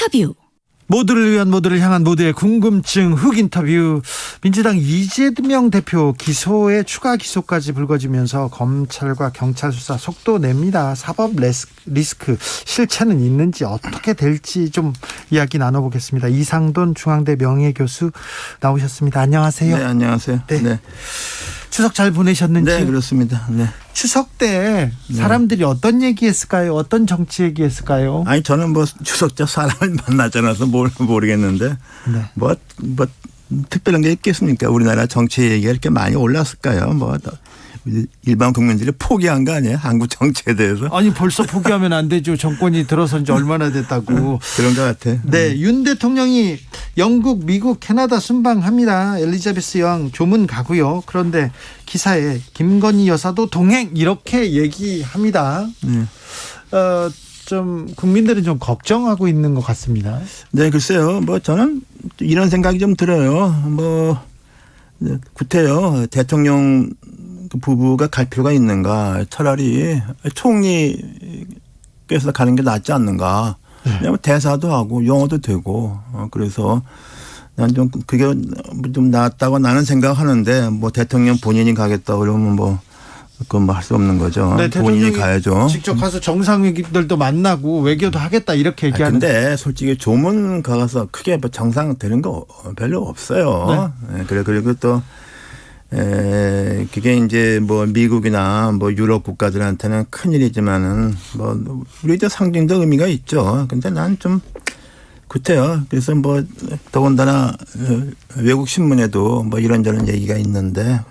인터뷰. 모두를 위한 모두를 향한 모두의 궁금증 흑 인터뷰. 민주당 이재명 대표 기소에 추가 기소까지 불거지면서 검찰과 경찰 수사 속도 냅니다. 사법 리스크 실체는 있는지 어떻게 될지 좀 이야기 나눠보겠습니다. 이상돈 중앙대 명예교수 나오셨습니다. 안녕하세요. 네, 안녕하세요. 네. 추석 잘 보내셨는지? 네, 그렇습니다. 네. 추석 때 사람들이 어떤 얘기했을까요? 어떤 정치 얘기했을까요? 아니 저는 뭐 추석 때 사람을 만나지 않아서 모르겠는데 네. 뭐 특별한 게 있겠습니까? 우리나라 정치 얘기가 이렇게 많이 올랐을까요? 뭐 일반 국민들이 포기한 거 아니에요? 한국 정치에 대해서? 아니 벌써 포기하면 안 되죠. 정권이 들어선 지 얼마나 됐다고. 그런 것 같아. 네, 윤 대통령이 영국, 미국, 캐나다 순방합니다. 엘리자베스 여왕 조문 가고요. 그런데 기사에 김건희 여사도 동행 이렇게 얘기합니다. 좀 국민들은 좀 걱정하고 있는 것 같습니다. 네, 글쎄요. 뭐 저는 이런 생각이 좀 들어요. 뭐 구태여 대통령 부부가 갈 필요가 있는가? 차라리 총리께서 가는 게 낫지 않는가? 왜냐하면 대사도 하고 영어도 되고 그래서 난 좀 그게 좀 낫다고 나는 생각하는데 뭐 대통령 본인이 가겠다 그러면 뭐 그건 뭐 할 수 없는 거죠. 네, 본인이 가야죠. 직접 가서 정상회의들도 만나고 외교도 하겠다 이렇게 얘기하는데. 근데 솔직히 조문 가서 크게 뭐 정상 되는 거 별로 없어요. 네. 그래 그리고 또 그게 이제 뭐 미국이나 뭐 유럽 국가들한테는 큰일이지만은 뭐 우리도 상징적 의미가 있죠. 근데 난 좀 그때요. 그래서 뭐 더군다나 외국 신문에도 뭐 이런저런 얘기가 있는데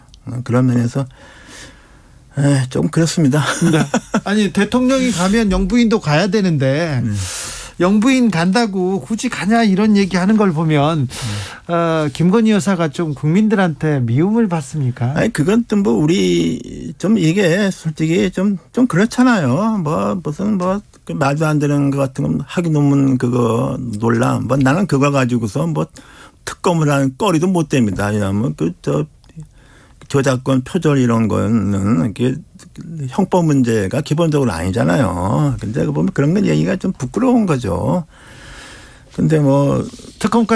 그런 면에서 좀 그렇습니다. 네. 아니 대통령이 가면 영부인도 가야 되는데 영부인 간다고 굳이 가냐 이런 얘기하는 걸 보면 김건희 여사가 좀 국민들한테 미움을 받습니까? 아니 그건 또 뭐 우리 좀 이게 솔직히 좀 그렇잖아요. 뭐 무슨 뭐 말도 안 되는 것 같은 건 학위 논문 그거 논란 뭐 나는 그거 가지고서 뭐 특검을 하는 거리도 못 됩니다. 왜냐하면 저작권 표절 이런 거는 이게 형법 문제가 기본적으로 아니잖아요. 근데 보면 그런 건 얘기가 좀 부끄러운 거죠. 근데 뭐 특검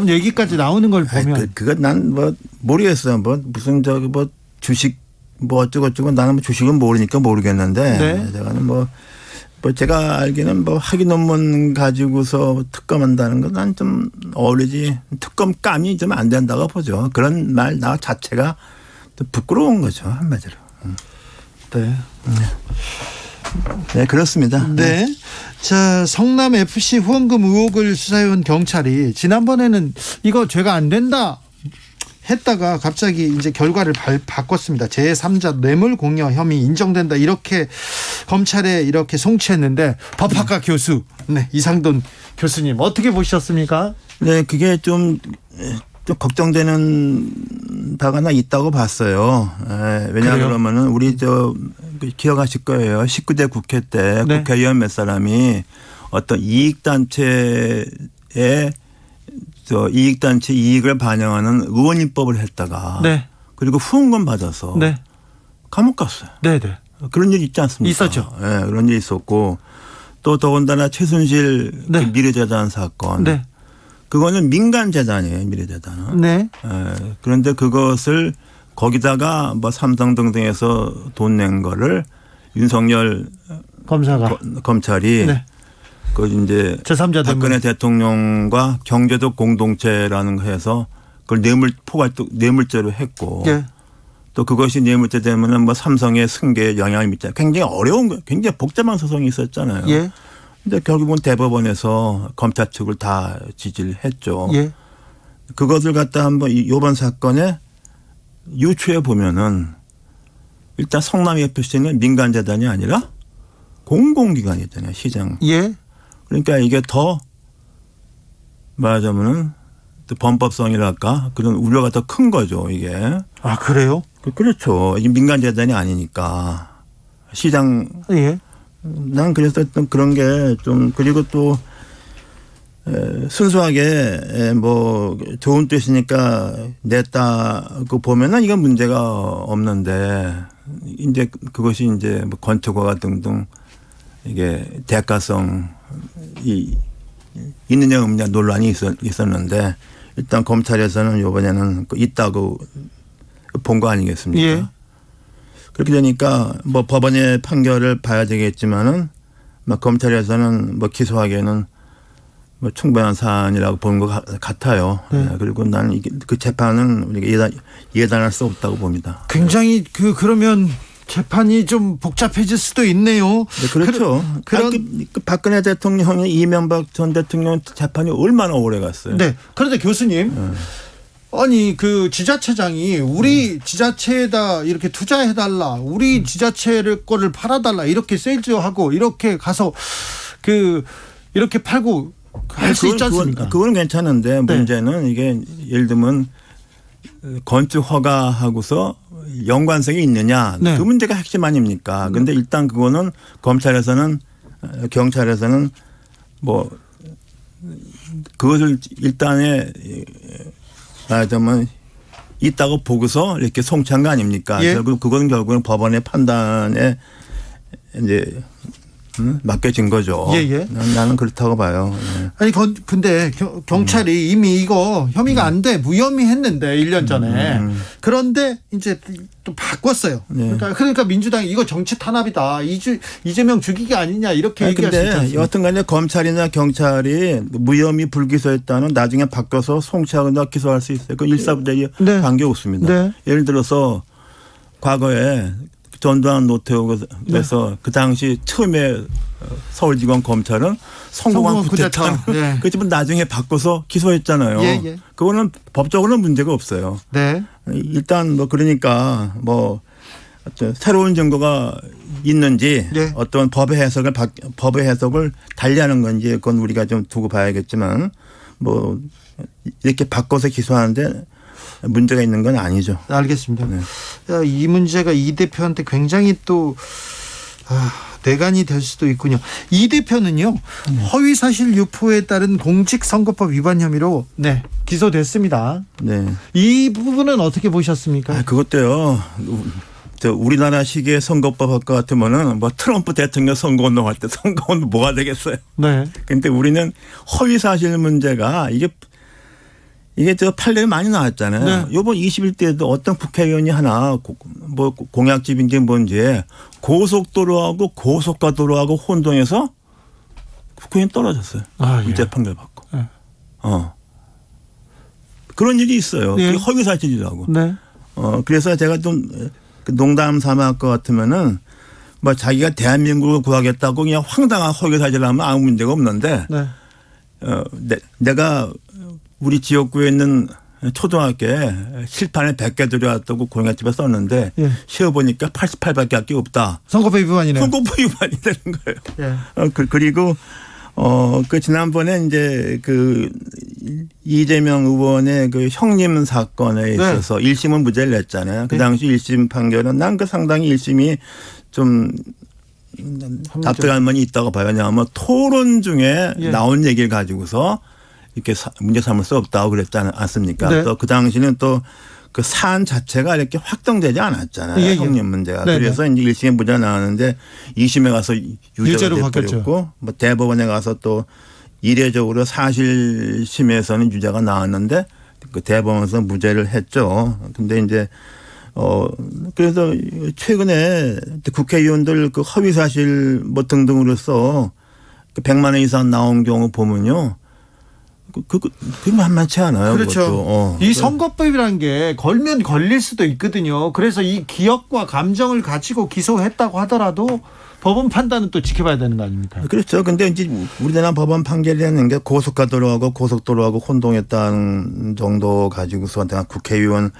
얘기까지 나오는 걸 보면 그거 난 뭐 모르겠어요. 뭐 무슨 저기 뭐 주식 뭐 어쩌고 나는 뭐 주식은 모르니까 모르겠는데 네. 제가는 뭐 제가 알기는 뭐 학위 논문 가지고서 특검한다는 건 난 좀 어울리지 특검감이 좀 안 된다고 보죠. 그런 말 나 자체가 또 부끄러운 거죠 한마디로. 네, 그렇습니다. 네. 자, 성남 FC 후원금 의혹을 수사해온 경찰이 지난번에는 이거 죄가 안 된다 했다가 갑자기 이제 결과를 바꿨습니다. 제3자 뇌물 공여 혐의 인정된다 이렇게 검찰에 이렇게 송치했는데 법학과 교수, 네, 이상돈 교수님 어떻게 보셨습니까? 네, 그게 좀 걱정되는 바가 하나 있다고 봤어요. 왜냐하면 그러면은 우리 기억하실 거예요. 19대 국회 때 네. 국회의원 몇 사람이 어떤 이익단체에 이익단체 이익을 반영하는 의원입법을 했다가 네. 그리고 후원금 받아서 네. 감옥 갔어요. 네. 그런 일 있지 않습니까? 있었죠. 네, 그런 일 있었고 또 더군다나 최순실 네. 그 미래재단 사건. 네. 그거는 민간재단이에요, 미래재단은. 네. 그런데 그것을 거기다가 뭐 삼성 등등에서 돈 낸 거를 윤석열 검찰이 네. 그 이제 제3자 박근혜 대통령과 경제적 공동체라는 거 해서 그걸 뇌물죄로 했고 네. 또 그것이 뇌물죄 되면은 뭐 삼성의 승계에 영향을 미쳐 굉장히 어려운 거, 굉장히 복잡한 소송이 있었잖아요. 예. 근데 결국은 대법원에서 검찰 측을 다 지지를 했죠. 예. 그것을 갖다 한번 이번 사건에 유추해 보면은 일단 성남FC는 민간재단이 아니라 공공기관이잖아요. 시장. 예. 그러니까 이게 더 말하자면은 또 범법성이랄까 그런 우려가 더 큰 거죠. 이게. 아, 그래요? 그렇죠. 이게 민간재단이 아니니까 시장. 예. 난 그래서 그런 게 좀 그리고 또 순수하게 뭐 좋은 뜻이니까 냈다고 보면은 이건 문제가 없는데 이제 그것이 이제 뭐 건축허가 등등 이게 대가성이 있느냐 없느냐 논란이 있었는데 일단 검찰에서는 이번에는 있다고 본 거 아니겠습니까? 예. 그렇게 되니까 뭐 법원의 판결을 봐야 되겠지만은 뭐 검찰에서는 뭐 기소하기에는 뭐 충분한 사안이라고 보는 것 같아요. 네. 그리고 나는 이게 그 재판은 우리가 예단할 수 없다고 봅니다. 굉장히 그러면 재판이 좀 복잡해질 수도 있네요. 네, 그렇죠. 그 박근혜 대통령이 이명박 전 대통령 재판이 얼마나 오래 갔어요. 네. 그런데 교수님, 아니 그 지자체장이 우리 지자체에다 이렇게 투자해달라, 우리 지자체를 거를 팔아달라 이렇게 세일즈하고 이렇게 가서 이렇게 팔고 할 수 있지 않습니까? 그건 괜찮은데 문제는 이게 예를 들면 건축 허가하고서 연관성이 있느냐 네. 그 문제가 핵심 아닙니까? 그런데 일단 그거는 검찰에서는 경찰에서는 뭐 그것을 일단에 말하자면 있다고 보고서 이렇게 송치한 거 아닙니까? 예. 결국 그건 결국은 법원의 판단에 이제 맡겨진 거죠. 예. 나는 그렇다고 봐요. 예. 아니 근데 경찰이 이미 이거 혐의가 안 돼 무혐의 했는데 1년 전에 그런데 이제 또 바꿨어요. 네. 그러니까 민주당이 이거 정치 탄압이다, 이재명 죽이기 아니냐 이렇게 얘기할 수 있지 근데 않습니까? 여튼간에 검찰이나 경찰이 무혐의 불기소했다는 나중에 바꿔서 송치하거나 기소할 수 있어요. 그 일사부재의 네. 관계 없습니다. 네. 예를 들어서 과거에 전두환 노태우에서 네. 그 당시 처음에 서울지검 검찰은 성공한 쿠데타. 예. 그 집은 나중에 바꿔서 기소했잖아요. 예. 그거는 법적으로는 문제가 없어요. 네. 일단 뭐 그러니까 뭐 어떤 새로운 증거가 있는지 예. 어떤 법의 해석을 달리하는 건지 그건 우리가 좀 두고 봐야겠지만 뭐 이렇게 바꿔서 기소하는데 문제가 있는 건 아니죠. 알겠습니다. 네. 이 문제가 이 대표한테 굉장히 또 내관이 될 수도 있군요. 이 대표는요 허위사실 유포에 따른 공직선거법 위반 혐의로 기소됐습니다. 네. 이 부분은 어떻게 보셨습니까? 그것도요. 우리나라 시기의 선거법 같으면은 뭐 트럼프 대통령 선거운동할 때 선거운동 뭐가 되겠어요. 네. 그런데 우리는 허위사실 문제가 이게 판례가 많이 나왔잖아요. 네. 이번 21대에도 어떤 국회의원이 하나 뭐 공약집인지 뭔지 고속도로하고 고속가도로하고 혼동해서 국회의원 떨어졌어요. 예. 재판결 받고. 네. 그런 일이 있어요. 네. 그게 허위사실이라고. 네. 그래서 제가 좀 농담 삼아 할 것 같으면은 뭐 자기가 대한민국을 구하겠다고 그냥 황당한 허위사실을 하면 아무 문제가 없는데 네. 내가 우리 지역구에 있는 초등학교에 실판에 100개 들여왔다고 공약집에 썼는데 예. 세어보니까 88밖에 할 게 없다. 선거법 위반이네요. 선거법 위반이 되는 거예요. 예. 그리고 지난번에 이제 이재명 의원의 형님 사건에 있어서 1심은 무죄를 냈잖아요. 그 당시 1심 판결은 난 상당히 1심이 좀 납득할 만이 있다고 봐요. 왜냐하면 토론 중에 나온 얘기를 가지고서 이렇게 문제 삼을 수 없다고 그랬지 않습니까? 네. 또 그 당시는 또 그 사안 자체가 이렇게 확정되지 않았잖아요. 형님 문제가. 네네. 그래서 이제 1심에 무죄가 나왔는데 2심에 가서 유죄로 바뀌었고 뭐 대법원에 가서 또 이례적으로 사실심에서는 유죄가 나왔는데 그 대법원에서 무죄를 했죠. 근데 이제 그래서 최근에 국회의원들 허위사실 뭐 등등으로서 100만 원 이상 나온 경우 보면요. 그게 만만치 않아요. 그렇죠. 이 선거법이라는 게 걸면 걸릴 수도 있거든요. 그래서 이 기억과 감정을 가지고 기소했다고 하더라도 법원 판단은 또 지켜봐야 되는 거 아닙니까? 그렇죠. 근데 이제 우리나라 법원 판결이라는 게 고속가도로하고 고속도로하고 혼동했다는 정도 가지고서 내가 국회의원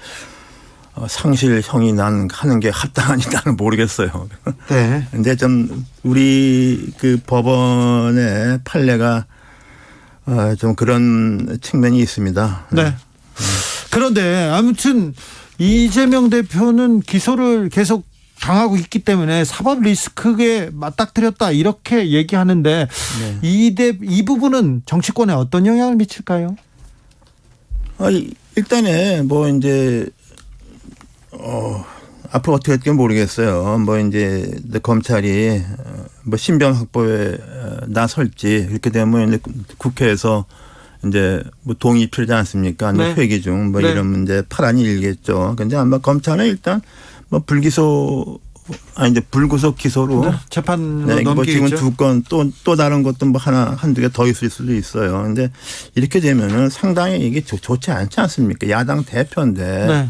상실형이 하는 게 합당한지 나는 모르겠어요. 네. 근데 좀 우리 법원의 판례가 좀 그런 측면이 있습니다. 네. 그런데 아무튼 이재명 대표는 기소를 계속 당하고 있기 때문에 사법 리스크에 맞닥뜨렸다 이렇게 얘기하는데 이 부분은 정치권에 어떤 영향을 미칠까요? 일단은 뭐 이제 앞으로 어떻게 될지 모르겠어요. 뭐 이제 검찰이 뭐 신변 확보에 나설지 이렇게 되면 이제 국회에서 이제 뭐 동의 필요하지 않습니까? 네. 회기 중 뭐 네. 이런 문제 파란이 일겠죠. 근데 아마 검찰은 일단 뭐 불구속 기소로 재판으로 네, 뭐 지금 넘기겠죠. 2건 또 다른 것도 뭐 한두 개 더 있을 수도 있어요. 근데 이렇게 되면은 상당히 이게 좋지 않지 않습니까? 야당 대표인데. 네.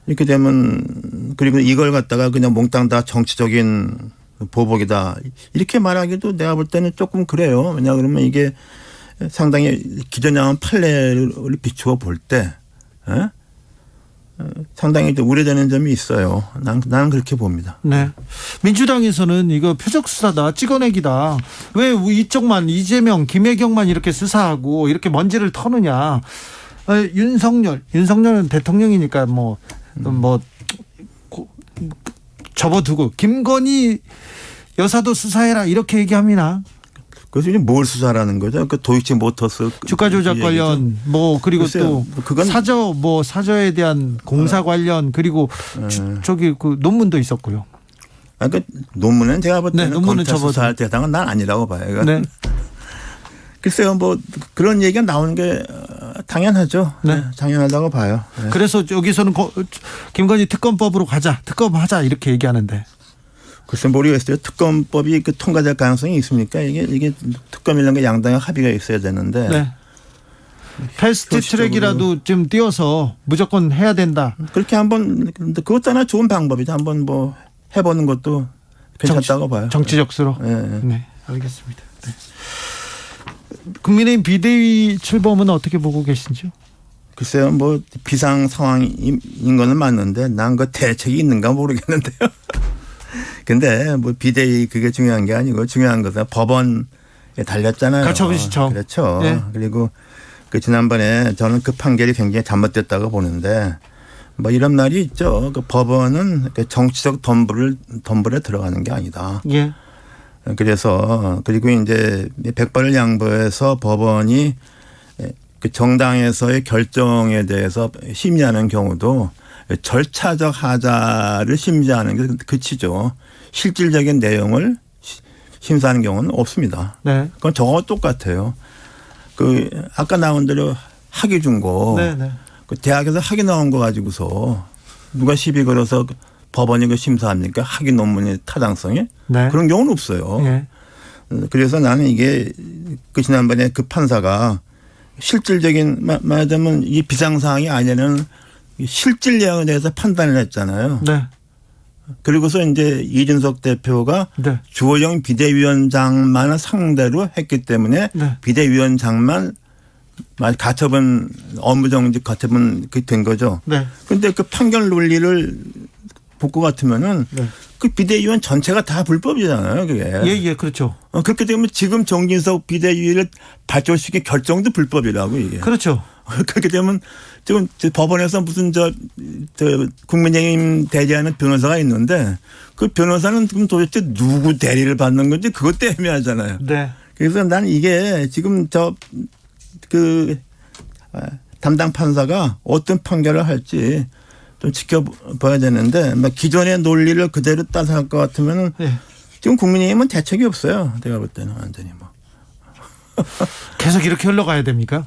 이렇게 되면 그리고 이걸 갖다가 그냥 몽땅 다 정치적인 보복이다. 이렇게 말하기도 내가 볼 때는 조금 그래요. 왜냐 그러면 이게 상당히 기존형 판례를 비추어 볼 때 상당히 좀 우려되는 점이 있어요. 나는 그렇게 봅니다. 네. 민주당에서는 이거 표적 수사다, 찍어내기다. 왜 이쪽만 이재명, 김혜경만 이렇게 수사하고 이렇게 먼지를 터느냐. 윤석열은 대통령이니까 접어두고 김건희 여사도 수사해라 이렇게 얘기합니다. 그래서 이제 뭘 수사라는 거죠? 그 도이치 모터스 주가 조작 관련 그리고 글쎄요, 또 그건 사저에 대한 공사 관련 그리고 저기 그 논문도 있었고요. 그 논문은 제가 볼 때는 논문은 검찰 수사할 대상은 난 아니라고 봐요. 네. 글쎄요, 뭐 그런 얘기가 나오는 게 당연하죠. 네. 당연하다고 봐요. 네. 그래서 여기서는 김건희 특검법으로 가자, 특검하자 이렇게 얘기하는데. 글쎄 모르겠어요. 특검법이 통과될 가능성이 있습니까? 이게 특검이라는 게 양당의 합의가 있어야 되는데. 네. 패스트 트랙이라도 좀 띄워서 무조건 해야 된다. 그렇게 한번 그것도 하나 좋은 방법이죠. 한번 뭐 해보는 것도 괜찮다고 봐요. 정치적으로. 네. 네, 알겠습니다. 네. 국민의힘 비대위 출범은 어떻게 보고 계신지요? 글쎄요, 뭐 비상 상황인 거는 맞는데 난 그 대책이 있는가 모르겠는데요. 근데 뭐 비대위 그게 중요한 게 아니고 중요한 것은 법원에 달렸잖아요. 가처분 신청. 그렇죠. 네. 그리고 그 지난번에 저는 그 판결이 굉장히 잘못됐다고 보는데 뭐 이런 말이 있죠. 그 법원은 그 정치적 덤불에 들어가는 게 아니다. 예. 그래서 그리고 이제 백발을 양보해서 법원이 그 정당에서의 결정에 대해서 심의하는 경우도 절차적 하자를 심의하는 게 그치죠. 실질적인 내용을 심사하는 경우는 없습니다. 네. 그건 저거 똑같아요. 그 아까 나온 대로 학위 준거 네. 그 대학에서 학위 나온 거 가지고서 누가 시비 걸어서 법원이 그 심사합니까? 학위 논문의 타당성에? 네. 그런 경우는 없어요. 예. 그래서 나는 이게 그 지난번에 그 판사가 실질적인 말하자면 이 비상사항이 아니라는 실질 내용에 대해서 판단을 했잖아요. 네. 그리고서 이제 이준석 대표가 네. 주호영 비대위원장만을 상대로 했기 때문에 네. 비대위원장만 가처분 업무정지 가처분 된 거죠. 네. 그런데 그 판결 논리를 볼 것 같으면은 네. 그 비대위원 전체가 다 불법이잖아요. 그게. 예, 그렇죠. 그렇게 되면 지금 정진석 비대위를 발족시킨 결정도 불법이라고 이게. 그렇죠. 그렇게 되면 지금 법원에서 무슨 저 국민의힘 대리하는 변호사가 있는데 그 변호사는 지금 도대체 누구 대리를 받는 건지 그것도 애매하잖아요. 네. 그래서 난 이게 지금 담당 판사가 어떤 판결을 할지 좀 지켜봐야 되는데 기존의 논리를 그대로 따서 할 것 같으면 네. 지금 국민의힘은 대책이 없어요. 내가 볼 때는 완전히 뭐. 계속 이렇게 흘러가야 됩니까?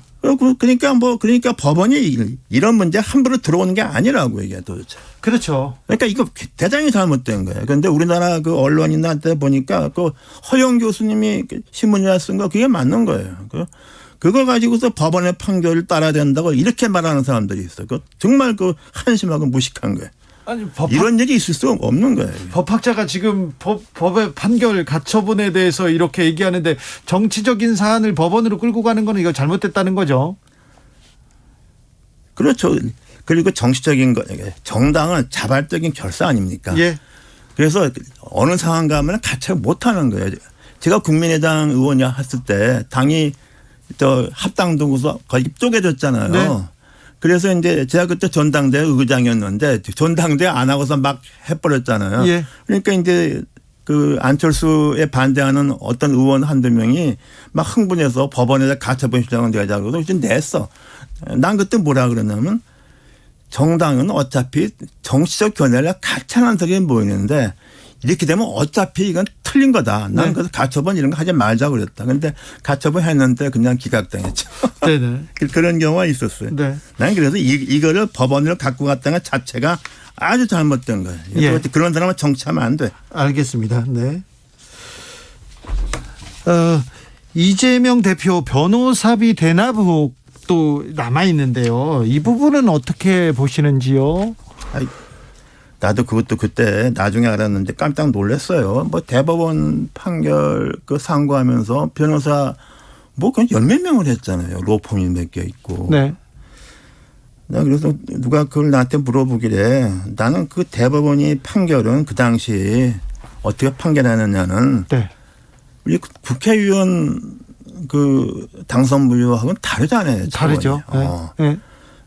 그러니까 법원이 이런 문제 함부로 들어오는 게 아니라고 이게 도대체. 그렇죠. 그러니까 이거 대단히 잘못된 거예요. 그런데 우리나라 그 언론이나 때 보니까 그 허영 교수님이 신문이나 쓴 거 그게 맞는 거예요. 그걸 가지고서 법원의 판결을 따라야 된다고 이렇게 말하는 사람들이 있어요. 정말 한심하고 무식한 거예요. 아니 이런 일이 있을 수 없는 거예요. 법학자가 지금 법의 판결 가처분에 대해서 이렇게 얘기하는데 정치적인 사안을 법원으로 끌고 가는 거는 이거 잘못됐다는 거죠. 그렇죠. 그리고 정치적인 거 정당은 자발적인 결사 아닙니까? 예. 그래서 어느 상황 가면 가처 못 하는 거예요. 제가 국민의당 의원이 했을 때 당이 합당도구서 거의 쪼개졌잖아요. 네. 그래서 이제 제가 그때 전당대 의장이었는데 전당대 안 하고서 막 해버렸잖아요. 예. 그러니까 이제 그 안철수에 반대하는 어떤 의원 한두 명이 막 흥분해서 법원에서 가처분 신청을 내자고 그래서 냈어. 난 그때 뭐라 그러냐면 정당은 어차피 정치적 견해를 같이 하는 석에 모이는데 이렇게 되면 어차피 이건 틀린 거다. 난 네. 그래서 가처분 이런 거 하지 말자고 그랬다. 근데 가처분 했는데 그냥 기각당했죠. 네네. 그런 경우가 있었어요. 네. 난 그래서 이거를 법원으로 갖고 갔다는 것 자체가 아주 잘못된 거예요. 예. 그런 사람은 정치하면 안 돼. 알겠습니다. 네. 이재명 대표 변호사비 대납의혹도 남아 있는데요. 이 부분은 어떻게 보시는지요? 아이, 나도 그것도 그때 나중에 알았는데 깜짝 놀랐어요. 뭐 대법원 판결 그 상고하면서 변호사 뭐 그냥 열몇 명을 했잖아요. 로펌이 몇 개 있고. 네. 나 그래서 누가 그걸 나한테 물어보길래 나는 그 대법원이 판결은 그 당시 어떻게 판결하느냐는 네. 우리 국회의원 그 당선 무효하고는 다르잖아요. 다르죠. 네.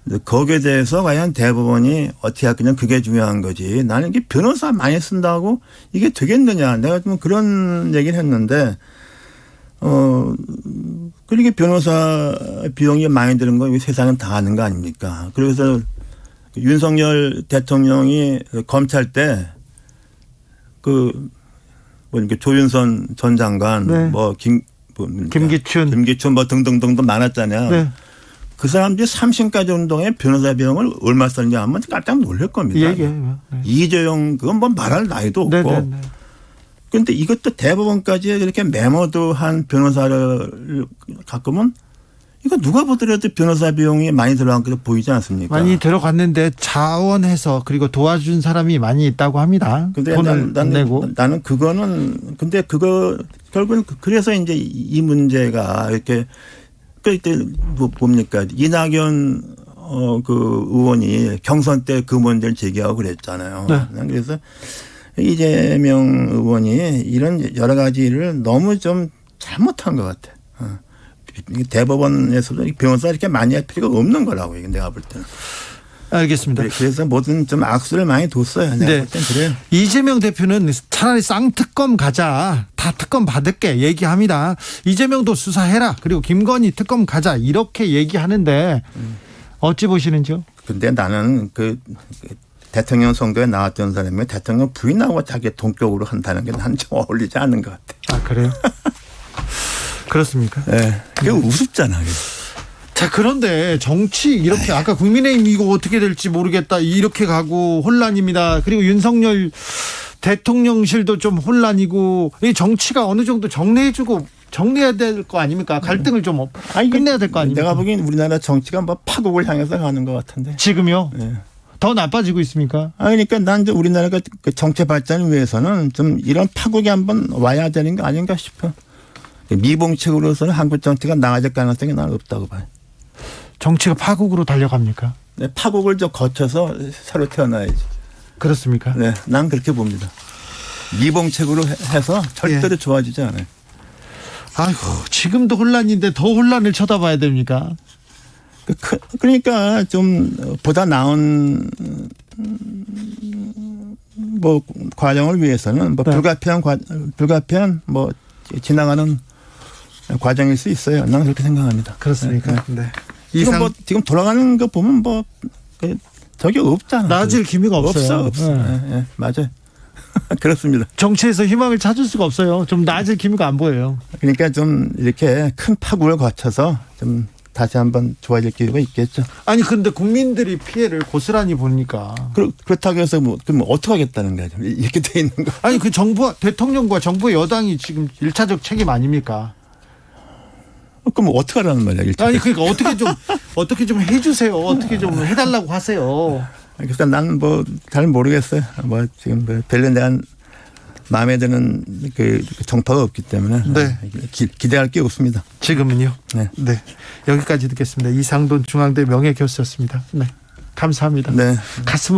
네. 거기에 대해서 과연 대법원이 어떻게 할 거냐 그게 중요한 거지. 나는 이게 변호사 많이 쓴다고 이게 되겠느냐. 내가 좀 그런 얘기를 했는데 그러니까 변호사 비용이 많이 드는 거 세상은 다 아는 거 아닙니까? 그래서 윤석열 대통령이 검찰 때 뭐 이렇게 조윤선 전 장관, 네. 김기춘 뭐 등등등등 많았잖아요. 네. 그 사람들이 3심까지 운동에 변호사 비용을 얼마 썼는지 하면 깜짝 놀랄 겁니다. 네. 이재용 그건 뭐 말할 나이도 없고. 네네네. 그런데 이것도 대법원까지 이렇게 메모도한 변호사를 가끔은 이거 누가 보더라도 변호사 비용이 많이 들어간 게 보이지 않습니까? 많이 들어갔는데 자원해서 그리고 도와준 사람이 많이 있다고 합니다. 근데 돈을 내고. 나는 그거는 근데 그거 결국은 그래서 이제 이 문제가 이렇게 그때 뭐 뭡니까 이낙연 그 의원이 경선 때 그 문제를 제기하고 그랬잖아요. 네. 그래서 이재명 의원이 이런 여러 가지를 너무 좀 잘못한 것 같아. 대법원에서도 변호사 이렇게 많이 할 필요가 없는 거라고 내가 볼 때는. 알겠습니다. 그래서 뭐든 좀 악수를 많이 뒀어요. 내가 네. 볼 땐 그래요. 이재명 대표는 차라리 쌍특검 가자. 다 특검 받을게 얘기합니다. 이재명도 수사해라. 그리고 김건희 특검 가자. 이렇게 얘기하는데 어찌 보시는지요? 근데 나는 그 대통령 선거에 나왔던 사람이 대통령 부인하고 자기 동격으로 한다는 게 난 좀 어울리지 않는 것 같아. 아, 그래요? 그렇습니까? 네. 그게 우습잖아. 자, 그런데 정치 이렇게 아까 국민의힘 이거 어떻게 될지 모르겠다. 이렇게 가고 혼란입니다. 그리고 윤석열 대통령실도 좀 혼란이고 이 정치가 어느 정도 정리해야 될 거 아닙니까? 갈등을 좀 끝내야 될 거 아닙니까? 내가 보기엔 우리나라 정치가 뭐 파국을 향해서 가는 것 같은데. 지금요? 네. 더 나빠지고 있습니까? 그러니까 난 이제 우리나라가 그 정치 발전을 위해서는 좀 이런 파국이 한번 와야 되는 거 아닌가 싶어. 미봉책으로서는 한국 정치가 나아질 가능성이 나는 없다고 봐요. 정치가 파국으로 달려갑니까? 네, 파국을 좀 거쳐서 새로 태어나야지. 그렇습니까? 네, 난 그렇게 봅니다. 미봉책으로 해서 절대로 좋아지지 않아요. 아이고, 지금도 혼란인데 더 혼란을 쳐다봐야 됩니까? 그러니까 좀 보다 나은 뭐 과정을 위해서는 뭐 불가피한 뭐 지나가는 과정일 수 있어요. 난 그렇게 생각합니다. 그렇습니까? 네. 지금 돌아가는 거 보면 뭐 저기 없잖아. 나아질 기미가 없어요. 없어. 네, 맞아요. 그렇습니다. 정치에서 희망을 찾을 수가 없어요. 좀 나아질 기미가 안 보여요. 그러니까 좀 이렇게 큰 파국을 거쳐서 좀 다시 한번 좋아질 기회가 있겠죠. 아니 근데 국민들이 피해를 고스란히 보니까 그렇다고 해서 그럼 어떻게 하겠다는 거야? 이렇게 돼 있는 거. 아니 그 정부 대통령과 정부 여당이 지금 1차적 책임 아닙니까? 그럼 어떻게 하라는 말이야? 아니 그러니까 어떻게 좀 해주세요. 어떻게 좀 해달라고 하세요. 그래서 나는 뭐 잘 모르겠어요. 뭐 지금 별로 대한 마음에 드는 그 정파가 없기 때문에 네. 기대할 게 없습니다. 지금은요. 네. 네. 여기까지 듣겠습니다. 이상돈 중앙대 명예교수였습니다. 네. 감사합니다. 네. 가슴